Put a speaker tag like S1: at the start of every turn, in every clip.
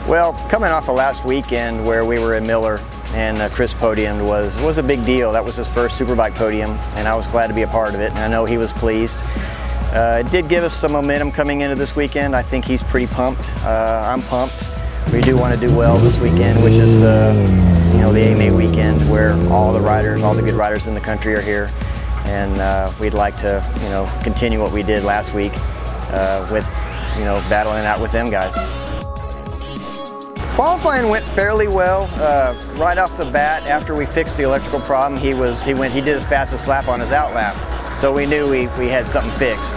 S1: Well, coming off of last weekend where we were in Miller and Chris podiumed was a big deal. That was his first Superbike podium, and I was glad to be a part of it, and I know he was pleased. It did give us some momentum coming into this weekend. I think he's pretty pumped. I'm pumped. We do want to do well this weekend, which is the AMA weekend where all the good riders in the country are here, and we'd like to continue what we did last week with battling out with them guys. Qualifying went fairly well. Right off the bat, after we fixed the electrical problem, he did his fastest lap on his out lap, so we knew we had something fixed.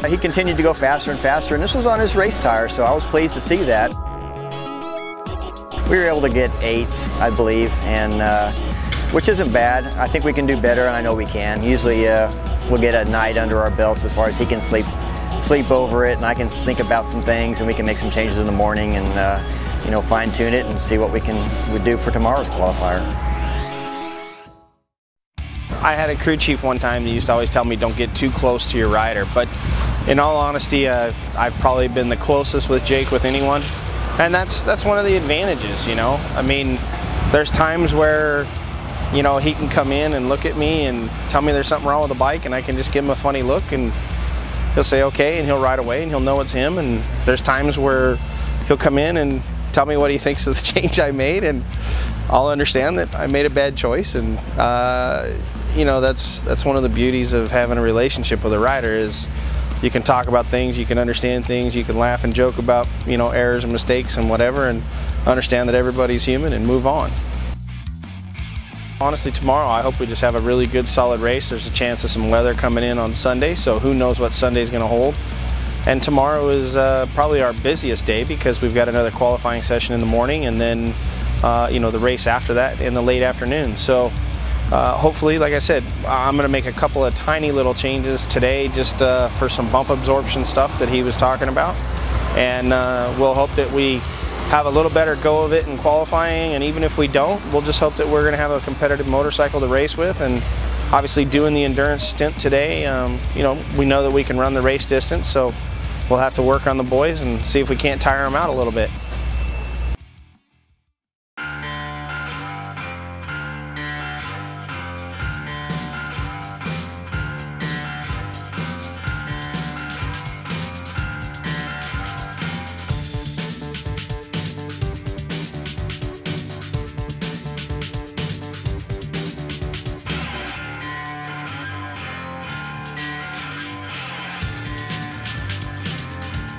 S1: He continued to go faster and faster, and this was on his race tire, so I was pleased to see that. We were able to get 8th, I believe, and which isn't bad. I think we can do better, and I know we can. Usually we'll get a night under our belts as far as he can sleep over it, and I can think about some things, and we can make some changes in the morning and fine tune it and see what we do for tomorrow's qualifier.
S2: I had a crew chief one time that used to always tell me don't get too close to your rider, but in all honesty, I've probably been the closest with Jake with anyone, and that's one of the advantages. I mean, there's times where he can come in and look at me and tell me there's something wrong with the bike, and I can just give him a funny look and he'll say okay, and he'll ride away, and he'll know it's him. And there's times where he'll come in and tell me what he thinks of the change I made, and I'll understand that I made a bad choice. And that's one of the beauties of having a relationship with a rider is you can talk about things, you can understand things, you can laugh and joke about errors and mistakes and whatever, and understand that everybody's human and move on. Honestly, tomorrow I hope we just have a really good solid race. There's a chance of some weather coming in on Sunday, so who knows what Sunday's going to hold. And tomorrow is probably our busiest day because we've got another qualifying session in the morning, and then the race after that in the late afternoon. So hopefully, like I said, I'm going to make a couple of tiny little changes today just for some bump absorption stuff that he was talking about, and we'll hope that we have a little better go of it in qualifying, and even if we don't, we'll just hope that we're going to have a competitive motorcycle to race with. And obviously doing the endurance stint today, we know that we can run the race distance, so we'll have to work on the boys and see if we can't tire them out a little bit.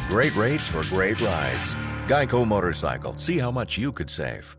S3: Great rates for great rides. Geico Motorcycle. See how much you could save.